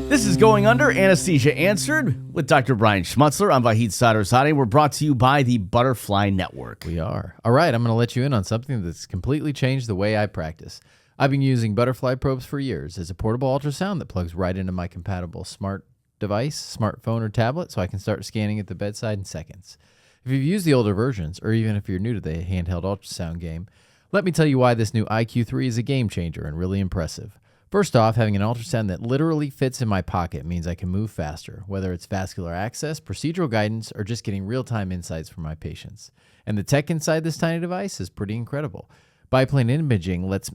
This is Going Under, Anesthesia Answered, with Dr. Brian Schmutzler. I'm Vahid Sadr-Zadeh. We're brought to you by the Butterfly Network. We are. All right, I'm going to let you in on something that's completely changed the way I practice. I've been using Butterfly probes for years as a portable ultrasound that plugs right into my compatible smart device, smartphone, or tablet, so I can start scanning at the bedside in seconds. If you've used the older versions, or even if you're new to the handheld ultrasound game, let me tell you why this new IQ3 is a game changer and really impressive. First off, having an ultrasound that literally fits in my pocket means I can move faster, whether it's vascular access, procedural guidance, or just getting real-time insights from my patients. And the tech inside this tiny device is pretty incredible. Biplane imaging lets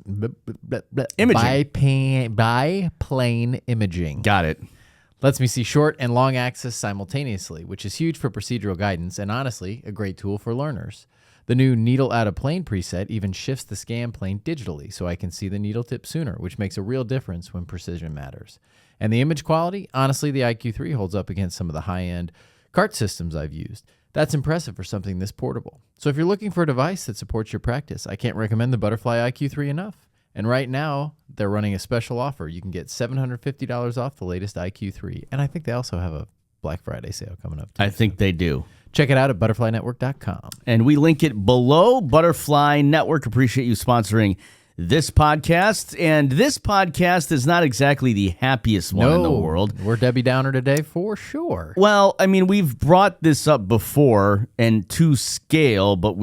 biplane imaging. Got it. Lets me see short and long axis simultaneously, which is huge for procedural guidance and honestly a great tool for learners. The new needle out of plane preset even shifts the scan plane digitally so I can see the needle tip sooner, which makes a real difference when precision matters. And the image quality, honestly, the IQ3 holds up against some of the high-end cart systems I've used. That's impressive for something this portable. So if you're looking for a device that supports your practice, I can't recommend the Butterfly IQ3 enough. And right now, they're running a special offer. You can get $750 off the latest IQ3. And I think they also have a Black Friday sale coming up, too. I think they do. Check it out at butterflynetwork.com. And we link it below. Butterfly Network, appreciate you sponsoring this podcast. And this podcast is not exactly the happiest one in the world. We're Debbie Downer today for sure. Well, I mean, we've brought this up before and to scale, but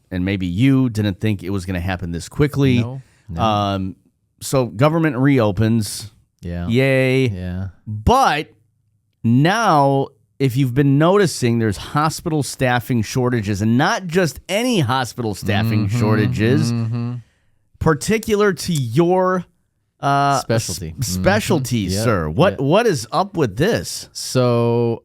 and maybe you didn't think it was going to happen this quickly. No. So government reopens. Yeah. Yay. Yeah. But now, if you've been noticing, there's hospital staffing shortages, and not just any hospital staffing shortages, particular to your specialty, Yep. sir. What is up with this? So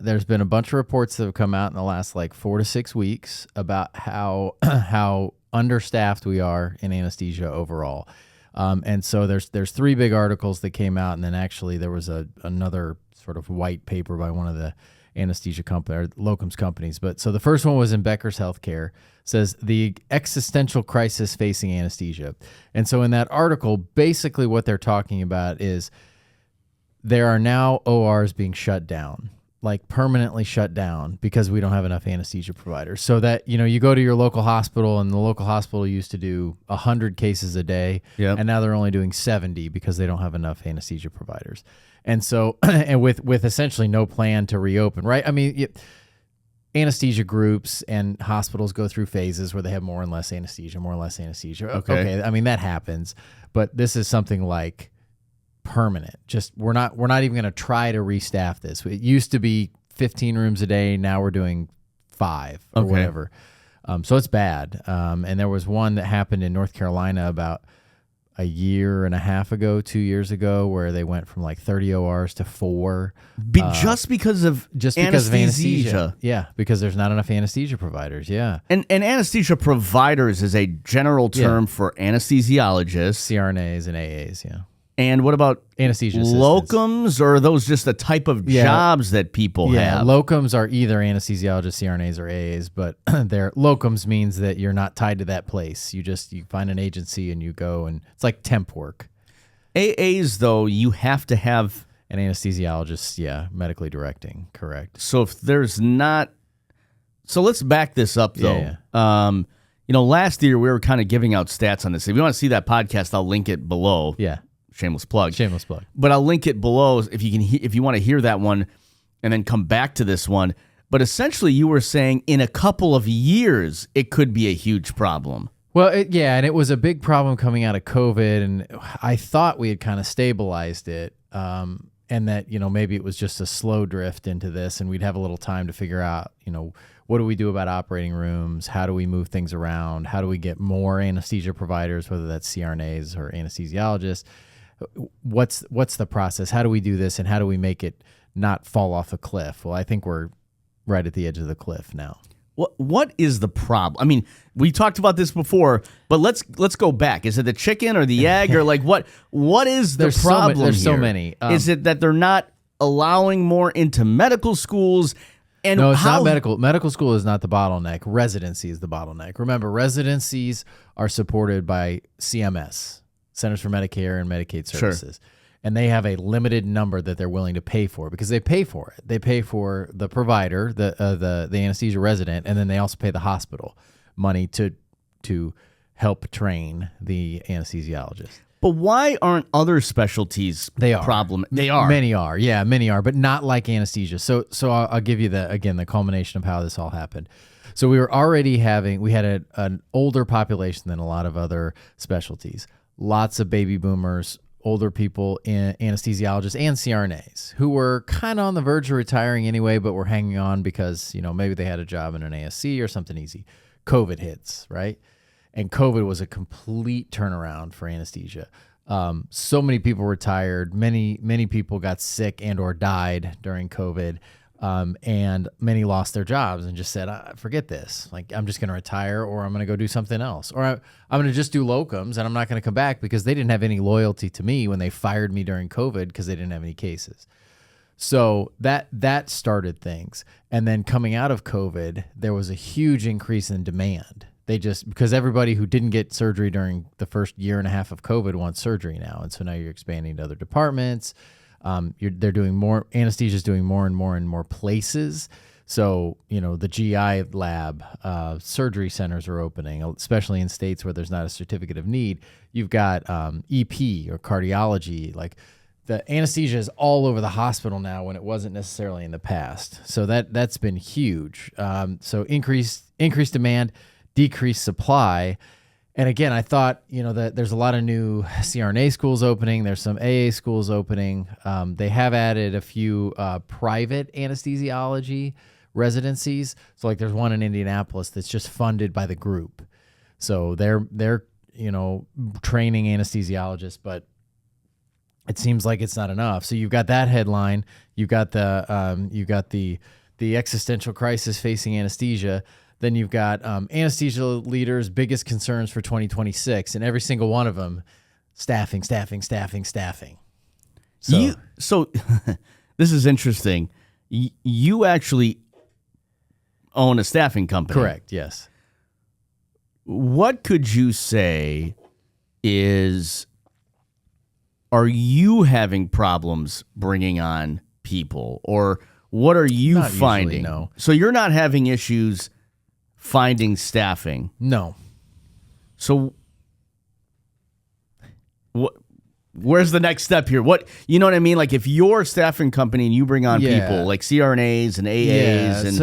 there's been a bunch of reports that have come out in the last 4 to 6 weeks about how understaffed we are in anesthesia overall. And so there's 3 big articles that came out, and then actually there was another sort of white paper by one of the anesthesia company or locums companies. But so the first one was in Becker's Healthcare, says the existential crisis facing anesthesia. And so in that article, basically what they're talking about is there are now ORs being shut down, permanently shut down because we don't have enough anesthesia providers. So that, you go to your local hospital, and the local hospital used to do 100 cases a day. Yep. And now they're only doing 70 because they don't have enough anesthesia providers. And so, and with essentially no plan to reopen, right? I mean, anesthesia groups and hospitals go through phases where they have more and less anesthesia. Okay. I mean, that happens, but this is something like permanent. Just we're not even going to try to restaff this. It used to be 15 rooms a day. Now we're doing 5 or whatever. So it's bad. And there was one that happened in North Carolina about a year and a half ago, 2 years ago, where they went from 30 ORs to 4. Just because of anesthesia. Yeah, because there's not enough anesthesia providers. Yeah. And anesthesia providers is a general term for anesthesiologists. CRNAs and AAs, yeah. And what about anesthesia locums, or are those just the type of jobs that people have? Locums are either anesthesiologists, CRNAs, or AAs, but they're locums means that you're not tied to that place. You find an agency and you go, and it's like temp work. AAs, though, you have to have an anesthesiologist, medically directing, correct. So if there's not, so let's back this up though. Yeah. Last year we were kind of giving out stats on this. If you want to see that podcast, I'll link it below. Yeah. Shameless plug. But I'll link it below if you want to hear that one and then come back to this one. But essentially you were saying in a couple of years it could be a huge problem. Well, and it was a big problem coming out of COVID, and I thought we had kind of stabilized it, and that, maybe it was just a slow drift into this, and we'd have a little time to figure out, what do we do about operating rooms? How do we move things around? How do we get more anesthesia providers, whether that's CRNAs or anesthesiologists? What's the process? How do we do this, and how do we make it not fall off a cliff? Well, I think we're right at the edge of the cliff now. What is the problem? I mean, we talked about this before, but let's go back. Is it the chicken or the egg, or what is the problem? There's so many. Is it that they're not allowing more into medical schools? And no, it's not medical. Medical school is not the bottleneck. Residency is the bottleneck. Remember, residencies are supported by CMS, Centers for Medicare and Medicaid Services. and they have a limited number that they're willing to pay for because they pay for it. They pay for the provider, the anesthesia resident, and then they also pay the hospital money to help train the anesthesiologist. But why aren't other specialties They are. They are. Many are. Yeah, many are, but not like anesthesia. So I'll give you the culmination of how this all happened. So we had an older population than a lot of other specialties. Lots of baby boomers, older people, anesthesiologists and CRNAs who were kind of on the verge of retiring anyway, but were hanging on because, maybe they had a job in an ASC or something easy. COVID hits, right? And COVID was a complete turnaround for anesthesia. So many people retired. Many people got sick and or died during COVID. And many lost their jobs and just said, forget this. Like, I'm just going to retire, or I'm going to go do something else. Or I'm going to just do locums and I'm not going to come back, because they didn't have any loyalty to me when they fired me during COVID because they didn't have any cases. So that started things. And then coming out of COVID, there was a huge increase in demand. Because everybody who didn't get surgery during the first year and a half of COVID wants surgery now. And so now you're expanding to other departments. They're doing more, anesthesia is doing more and more and more places. So, the GI lab, surgery centers are opening, especially in states where there's not a certificate of need. You've got EP or cardiology. Like, the anesthesia is all over the hospital now when it wasn't necessarily in the past. So that's been huge. So increased demand, decreased supply. And again, I thought, that there's a lot of new CRNA schools opening. There's some AA schools opening. They have added a few private anesthesiology residencies. So like there's one in Indianapolis that's just funded by the group. So they're training anesthesiologists, but it seems like it's not enough. So you've got that headline. You've got the existential crisis facing anesthesia. Then you've got anesthesia leaders' biggest concerns for 2026, and every single one of them, staffing. So this is interesting. You actually own a staffing company. Correct, yes. What could you say are you having problems bringing on people, or what are you not finding? Usually, no. So you're not having issues finding staffing? No. So where's the next step here? You know what I mean? Like, if you're a staffing company and you bring on people like CRNAs and AAs and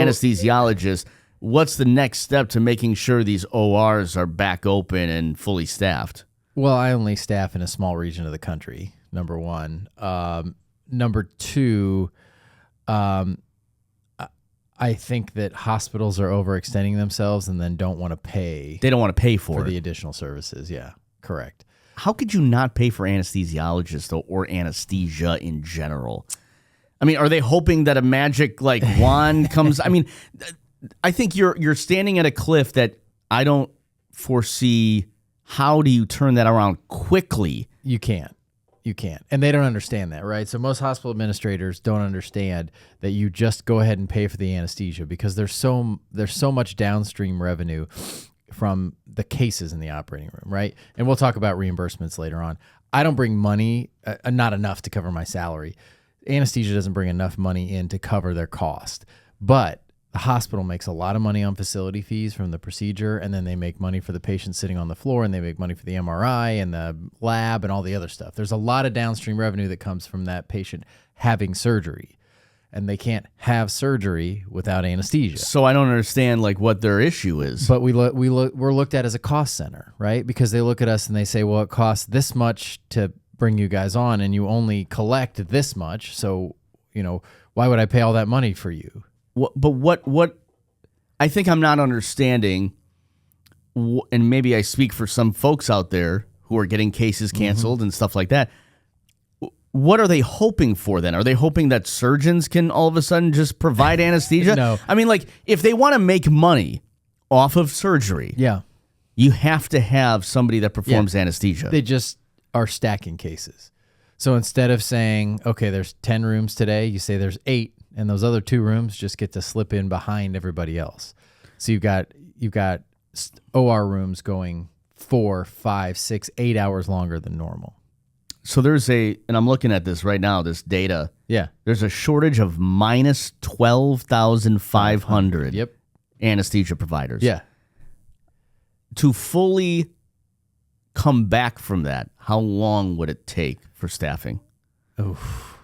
anesthesiologists, what's the next step to making sure these ORs are back open and fully staffed? Well, I only staff in a small region of the country, number one. Number two, I think that hospitals are overextending themselves and then don't want to pay. They don't want to pay for the additional services. Yeah, correct. How could you not pay for anesthesiologists or anesthesia in general? I mean, are they hoping that a magic wand comes? I mean, I think you're standing at a cliff that I don't foresee. How do you turn that around quickly? You can't. And they don't understand that, right? So most hospital administrators don't understand that you just go ahead and pay for the anesthesia, because there's so much downstream revenue from the cases in the operating room, right? And we'll talk about reimbursements later on. I don't bring money, not enough to cover my salary. Anesthesia doesn't bring enough money in to cover their cost. But the hospital makes a lot of money on facility fees from the procedure, and then they make money for the patient sitting on the floor, and they make money for the MRI and the lab and all the other stuff. There's a lot of downstream revenue that comes from that patient having surgery, and they can't have surgery without anesthesia. So I don't understand what their issue is. But we're looked at as a cost center, right? Because they look at us and they say, well, it costs this much to bring you guys on, and you only collect this much. So, why would I pay all that money for you? What I think I'm not understanding, and maybe I speak for some folks out there who are getting cases canceled and stuff like that. What are they hoping for then? Are they hoping that surgeons can all of a sudden just provide anesthesia? No. I mean, if they want to make money off of surgery, you have to have somebody that performs anesthesia. They just are stacking cases. So instead of saying, okay, there's 10 rooms today, you say there's 8. And those other 2 rooms just get to slip in behind everybody else. So you've got OR rooms going 4, 5, 6, 8 hours longer than normal. So there's and I'm looking at this right now, this data. Yeah. There's a shortage of minus 12,500 Yep. anesthesia providers. Yeah. To fully come back from that, how long would it take for staffing? Oof.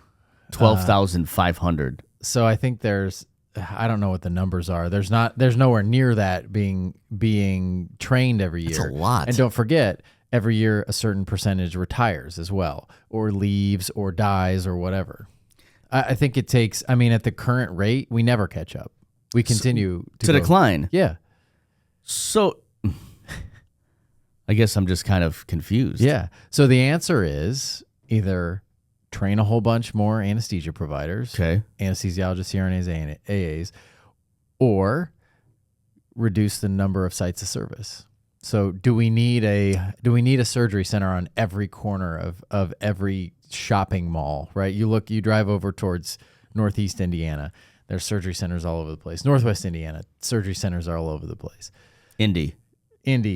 12,500. So I think I don't know what the numbers are. There's nowhere near that being trained every year. That's a lot. And don't forget, every year a certain percentage retires as well, or leaves, or dies, or whatever. I think it takes. I mean, at the current rate, we never catch up. We continue to decline. Yeah. So I guess I'm just kind of confused. Yeah. So the answer is either train a whole bunch more anesthesia providers, Okay. anesthesiologists, CRNAs, AAs, or reduce the number of sites of service. So do we need a surgery center on every corner of every shopping mall, right? You drive over towards Northeast Indiana. There's surgery centers all over the place. Northwest Indiana, surgery centers are all over the place. Indy,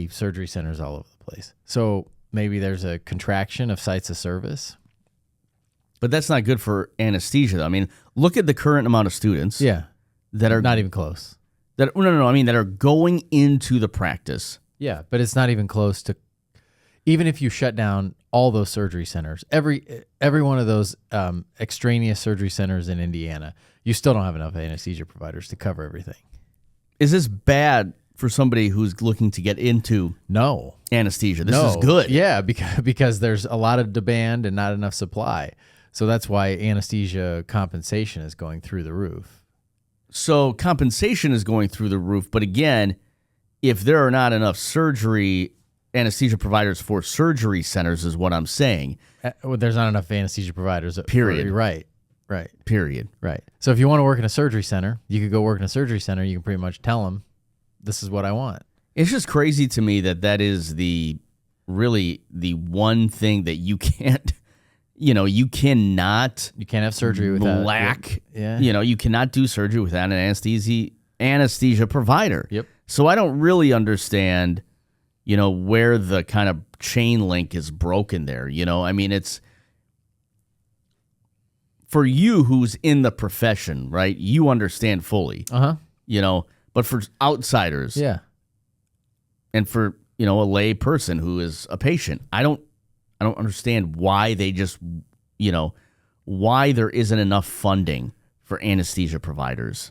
surgery centers all over the place. So maybe there's a contraction of sites of service. But that's not good for anesthesia, though. I mean, look at the current amount of students. Yeah. That are not even close. No. I mean, that are going into the practice. Yeah, but it's not even close to. Even if you shut down all those surgery centers, every one of those extraneous surgery centers in Indiana, you still don't have enough anesthesia providers to cover everything. Is this bad for somebody who's looking to get into anesthesia? This is good. Yeah, because there's a lot of demand and not enough supply. So that's why anesthesia compensation is going through the roof. So compensation is going through the roof. But again, if there are not enough anesthesia providers for surgery centers is what I'm saying. Well, there's not enough anesthesia providers. Period. Right. Period. Right. So if you want to work in a surgery center, you could go work in a surgery center. You can pretty much tell them, this is what I want. It's just crazy to me that is really the one thing that you can't, you can't have surgery without lack. Yeah. You cannot do surgery without an anesthesia provider. Yep. So I don't really understand, where the kind of chain link is broken there. I mean, it's for you who's in the profession, right? You understand fully. But for outsiders, yeah, and for a lay person who is a patient, I don't understand why they just why there isn't enough funding for anesthesia providers,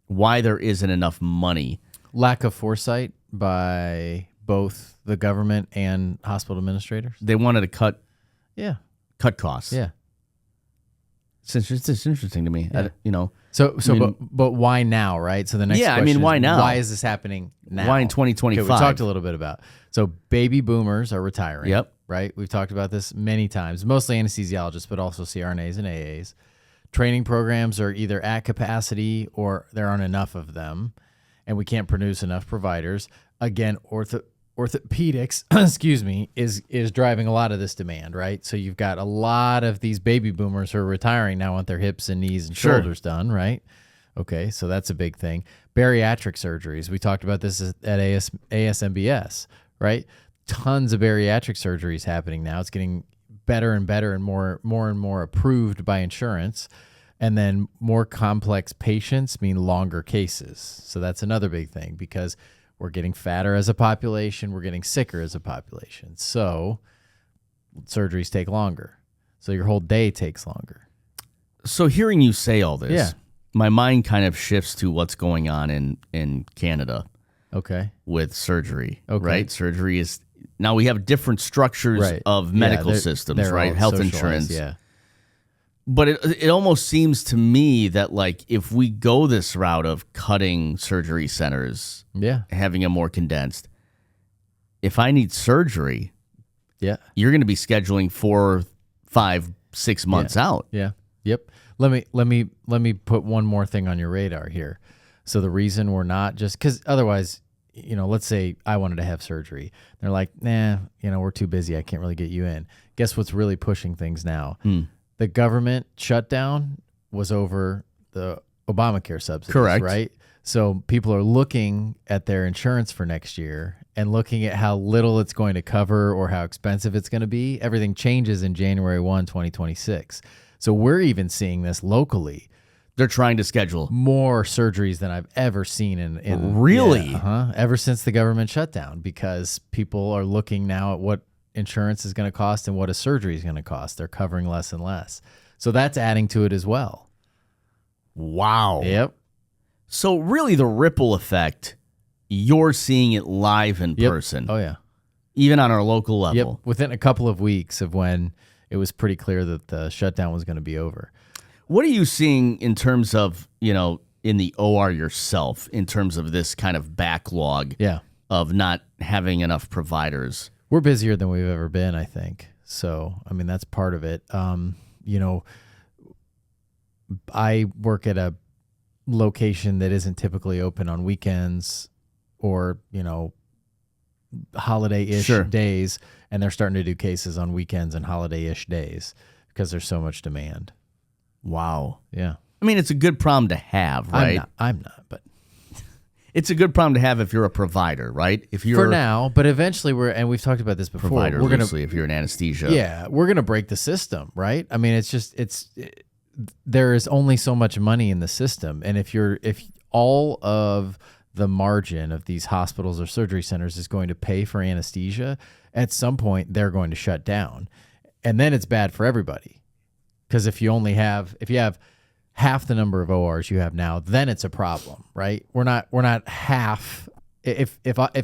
why there isn't enough money. Lack of foresight by both the government and hospital administrators. They wanted to cut costs. Yeah, it's interesting to me. Yeah. But why now, right? So the next question is, why now? Why is this happening now? Why in 2025? Okay, we talked a little bit about. So baby boomers are retiring. Yep. Right? We've talked about this many times, mostly anesthesiologists, but also CRNAs and AAs. Training programs are either at capacity or there aren't enough of them, and we can't produce enough providers. Again, orthopedics, excuse me, is driving a lot of this demand, right? So you've got a lot of these baby boomers who are retiring now want their hips and knees and shoulders done, right? Okay, so that's a big thing. Bariatric surgeries. We talked about this at ASMBS, right? Tons of bariatric surgeries happening now. It's getting better and better and more and more approved by insurance. And then more complex patients mean longer cases. So that's another big thing because we're getting fatter as a population. We're getting sicker as a population. So surgeries take longer. So your whole day takes longer. So hearing you say all this, my mind kind of shifts to what's going on in Canada. Okay. With surgery, okay. Right? Surgery is... Now we have different structures of medical systems, right? Health insurance. Yeah. But it almost seems to me that if we go this route of cutting surgery centers, having them more condensed, if I need surgery, you're going to be scheduling 4, 5, 6 months out. Yeah. Yep. Let me put one more thing on your radar here. So the reason we're not just because otherwise, let's say I wanted to have surgery. They're like, nah, we're too busy. I can't really get you in. Guess what's really pushing things now? The government shutdown was over the Obamacare subsidies, correct? Right. So people are looking at their insurance for next year and looking at how little it's going to cover or how expensive it's going to be, everything changes in January 1, 2026. So we're even seeing this locally. They're trying to schedule more surgeries than I've ever seen in really ever since the government shutdown, because people are looking now at what insurance is going to cost and what a surgery is going to cost. They're covering less and less. So that's adding to it as well. Wow. Yep. So really the ripple effect, you're seeing it live in person. Oh, yeah. Even on our local level. Yep. Within a couple of weeks of when it was pretty clear that the shutdown was going to be over. What are you seeing in terms of, in the OR yourself, in terms of this kind of backlog of not having enough providers? We're busier than we've ever been, I think. So, I mean, that's part of it. I work at a location that isn't typically open on weekends or, holiday-ish days, and they're starting to do cases on weekends and holiday-ish days because there's so much demand. Wow. Yeah. I mean, it's a good problem to have, right? I'm not, but it's a good problem to have if you're a provider, right? If you're for now, but eventually we've talked about this before. Provider, loosely, if you're in anesthesia. Yeah, we're going to break the system, right? I mean, there is only so much money in the system, and if all of the margin of these hospitals or surgery centers is going to pay for anesthesia, at some point they're going to shut down, and then it's bad for everybody. Because if you have half the number of ORs you have now, then it's a problem, right? We're not half. If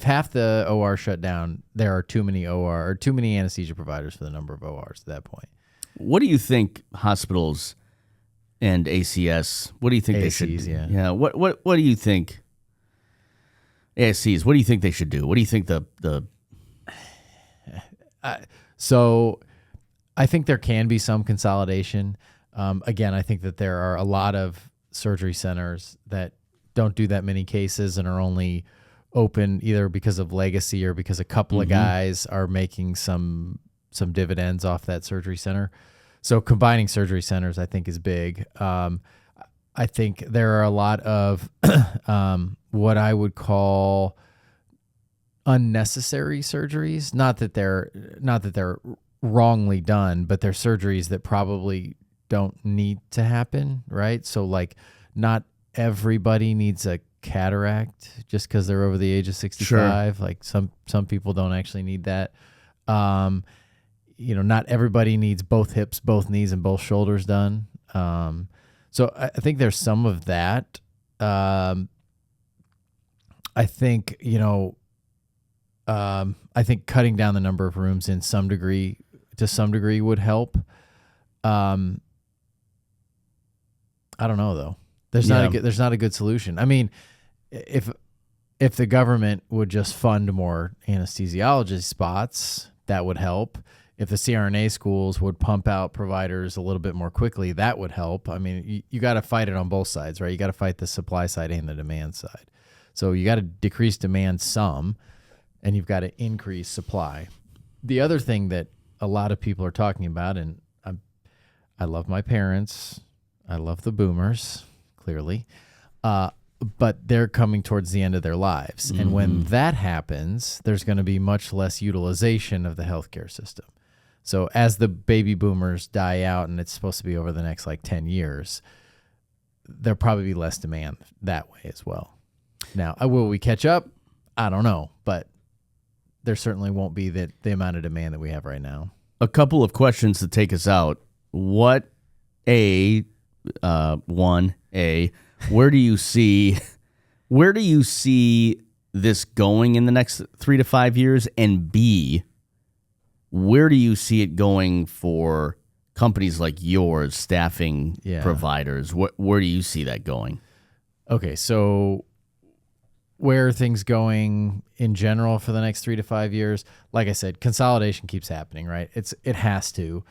half the OR shut down, there are too many anesthesia providers for the number of ORs at that point. What do you think hospitals and ACS? What do you think they should? Yeah. What do you think? ASCs. What do you think they should do? What do you think the? So, I think there can be some consolidation. Again, I think that there are a lot of surgery centers that don't do that many cases and are only open either because of legacy or because a couple of guys are making some dividends off that surgery center. So combining surgery centers, I think, is big. I think there are a lot of what I would call unnecessary surgeries. Not that they're wrongly done, but they're surgeries that probably don't need to happen, right? So like not everybody needs a cataract just because they're over the age of 65. Sure. Like some people don't actually need that. Not everybody needs both hips, both knees, and both shoulders done. So I think there's some of that. I think, I think cutting down the number of rooms to some degree would help. I don't know though. There's not a good solution. I mean, if the government would just fund more anesthesiology spots, that would help. If the CRNA schools would pump out providers a little bit more quickly, that would help. I mean, you got to fight it on both sides, right? You got to fight the supply side and the demand side. So you got to decrease demand some, and you've got to increase supply. The other thing that a lot of people are talking about, and I love my parents, I love the boomers, clearly, but they're coming towards the end of their lives. And when that happens, there's going to be much less utilization of the healthcare system. So as the baby boomers die out, and it's supposed to be over the next 10 years, there'll probably be less demand that way as well. Now, will we catch up? I don't know, but there certainly won't be the amount of demand that we have right now. A couple of questions to take us out. Where do you see this going in the next 3 to 5 years? And B, where do you see it going for companies like yours, staffing providers? Where do you see that going? Okay, so where are things going in general for the next 3 to 5 years? Like I said, consolidation keeps happening, right? It has to.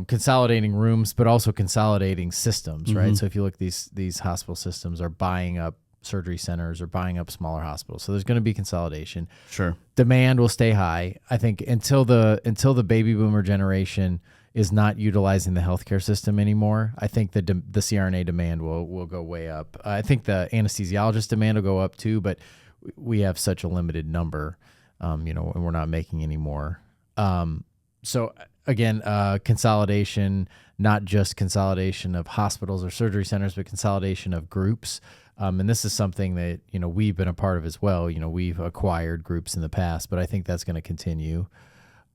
Consolidating rooms, but also consolidating systems, right? So if you look, these hospital systems are buying up surgery centers or buying up smaller hospitals. So there's going to be consolidation. Sure. Demand will stay high. I think until the baby boomer generation is not utilizing the healthcare system anymore, I think the CRNA demand will go way up. I think the anesthesiologist demand will go up too, but we have such a limited number. and we're not making any more. So again, consolidation, not just consolidation of hospitals or surgery centers, but consolidation of groups. And this is something that, we've been a part of as well. We've acquired groups in the past, but I think that's going to continue.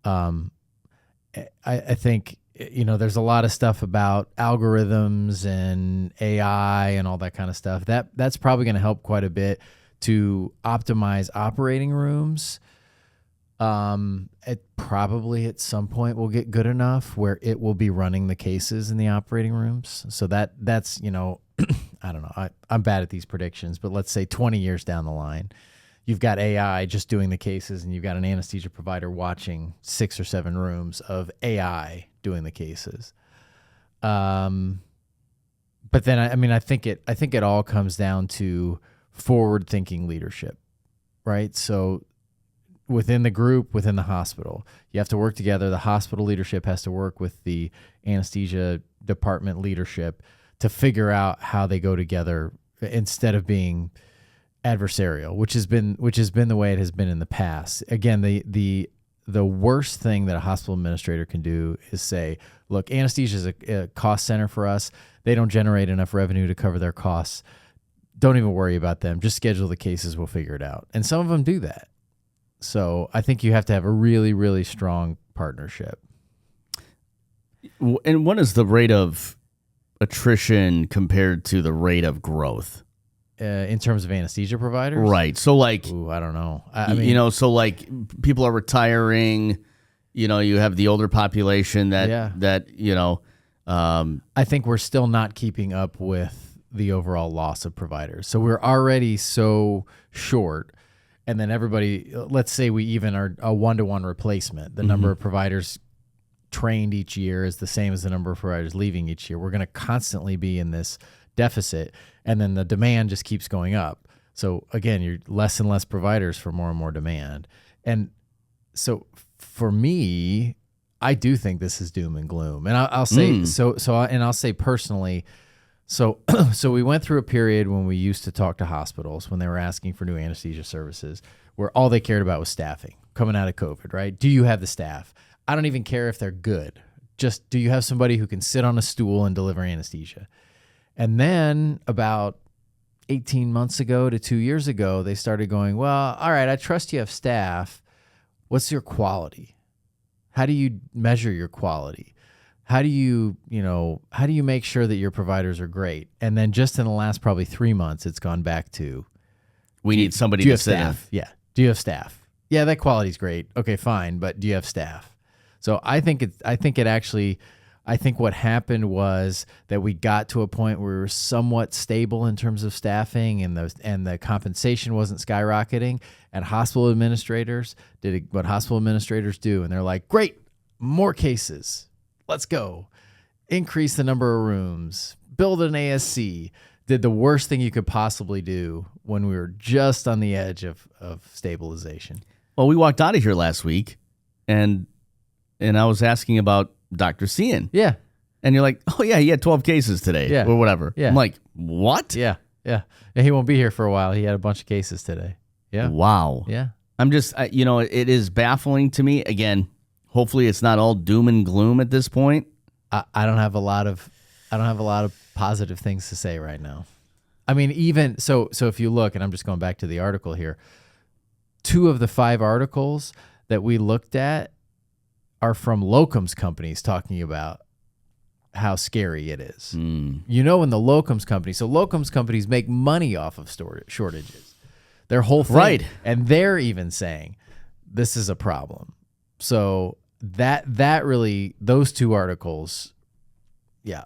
I think, there's a lot of stuff about algorithms and AI and all that kind of stuff. That's probably going to help quite a bit to optimize operating rooms. It probably at some point will get good enough where it will be running the cases in the operating rooms. So that's, I don't know. I'm bad at these predictions, but let's say 20 years down the line, you've got AI just doing the cases and you've got an anesthesia provider watching 6 or 7 rooms of AI doing the cases. But then, I think it all comes down to forward-thinking leadership, right? So within the group, within the hospital, you have to work together. The hospital leadership has to work with the anesthesia department leadership to figure out how they go together instead of being adversarial, which has been the way it has been in the past. Again, the worst thing that a hospital administrator can do is say, look, anesthesia is a cost center for us. They don't generate enough revenue to cover their costs. Don't even worry about them. Just schedule the cases. We'll figure it out. And some of them do that. So I think you have to have a really, really strong partnership. And what is the rate of attrition compared to the rate of growth? In terms of anesthesia providers? Right. So I don't know. I mean, people are retiring, you have the older population that I think we're still not keeping up with the overall loss of providers. So we're already so short. And then everybody, let's say we even are a 1-to-1 replacement. The number of providers trained each year is the same as the number of providers leaving each year. We're going to constantly be in this deficit, and then the demand just keeps going up. So again, you're less and less providers for more and more demand. And so for me, I do think this is doom and gloom. And I'll say I'll say personally. So we went through a period when we used to talk to hospitals when they were asking for new anesthesia services, where all they cared about was staffing coming out of COVID, right? Do you have the staff? I don't even care if they're good. Just do you have somebody who can sit on a stool and deliver anesthesia? And then about 18 months ago to 2 years ago, they started going, well, all right, I trust you have staff. What's your quality? How do you measure your quality? How do you make sure that your providers are great? And then just in the last probably 3 months, it's gone back to, we need somebody to sit in. Yeah. Do you have staff? Yeah, that quality's great. Okay, fine. But do you have staff? So I think what happened was that we got to a point where we were somewhat stable in terms of staffing, and the compensation wasn't skyrocketing. And hospital administrators did what hospital administrators do, and they're like, great, more cases. Let's go. Increase the number of rooms. Build an ASC. Did the worst thing you could possibly do when we were just on the edge of stabilization. Well, we walked out of here last week, and I was asking about Dr. Cian. Yeah. And you're like, oh, yeah, he had 12 cases today or whatever. Yeah. I'm like, what? Yeah. And he won't be here for a while. He had a bunch of cases today. Yeah. Wow. Yeah. I'm just, it is baffling to me. Again, hopefully it's not all doom and gloom at this point. I don't have a lot of positive things to say right now. I mean, even so if you look, and I'm just going back to the article here, 2 of the 5 articles that we looked at are from locums companies talking about how scary it is. In the locums companies make money off of shortages. Their whole thing. Right. And they're even saying this is a problem. So that really, those 2 articles, yeah.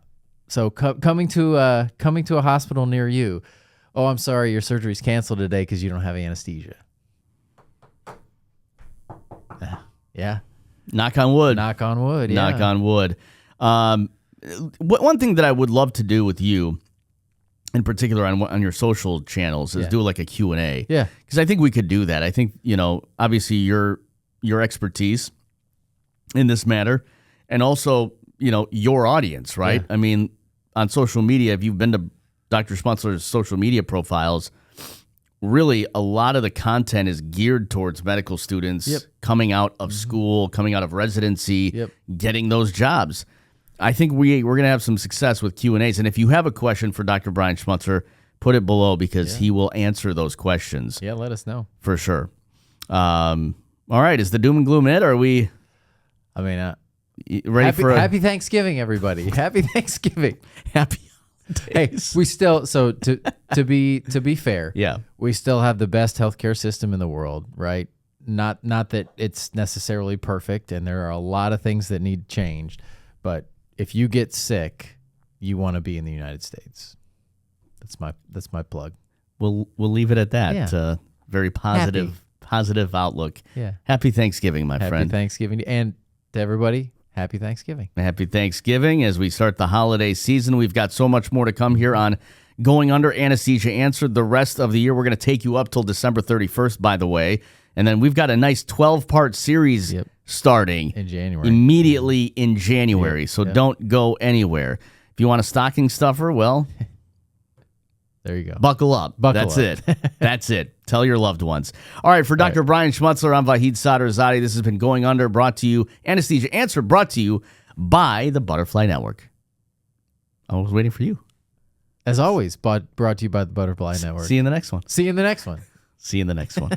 So coming to a hospital near you, oh, I'm sorry, your surgery's canceled today because you don't have anesthesia. Yeah. Knock on wood. Knock on wood. Yeah. Knock on wood. One thing that I would love to do with you, in particular on your social channels, is do like a Q&A. Yeah. Because I think we could do that. I think, obviously your expertise in this matter, and also, your audience, right? Yeah. I mean, on social media, if you've been to Dr. Schmutzler's social media profiles, really a lot of the content is geared towards medical students coming out of school, coming out of residency, getting those jobs. I think we're going to have some success with Q&As. And if you have a question for Dr. Brian Schmutzler, put it below because he will answer those questions. Yeah, let us know. For sure. All right. Is the doom and gloom it? Or are we ready for Happy Thanksgiving, everybody. Happy Thanksgiving. Happy Hey, we still, so to be fair, Yeah. we still have the best healthcare system in the world, right? Not that it's necessarily perfect, and there are a lot of things that need changed, but if you get sick, you want to be in the United States. That's my plug. We'll leave it at that. Yeah. Very positive outlook. Yeah. Happy Thanksgiving, my friend. Happy Thanksgiving, and to everybody, happy Thanksgiving. Happy Thanksgiving as we start the holiday season. We've got so much more to come here on Going Under Anesthesia Answered. The rest of the year, we're going to take you up till December 31st, by the way. And then we've got a nice 12-part series starting in January. Immediately in January. So don't go anywhere. If you want a stocking stuffer, well, there you go. Buckle up. That's it. That's it. Tell your loved ones. All right, for Dr. Brian Schmutzler, I'm Vahid Sadrzadeh. This has been Going Under, brought to you, Anesthesia Answered, brought to you by the Butterfly Network. I was waiting for you. As always, brought to you by the Butterfly Network. See you in the next one. See you in the next one. See you in the next one.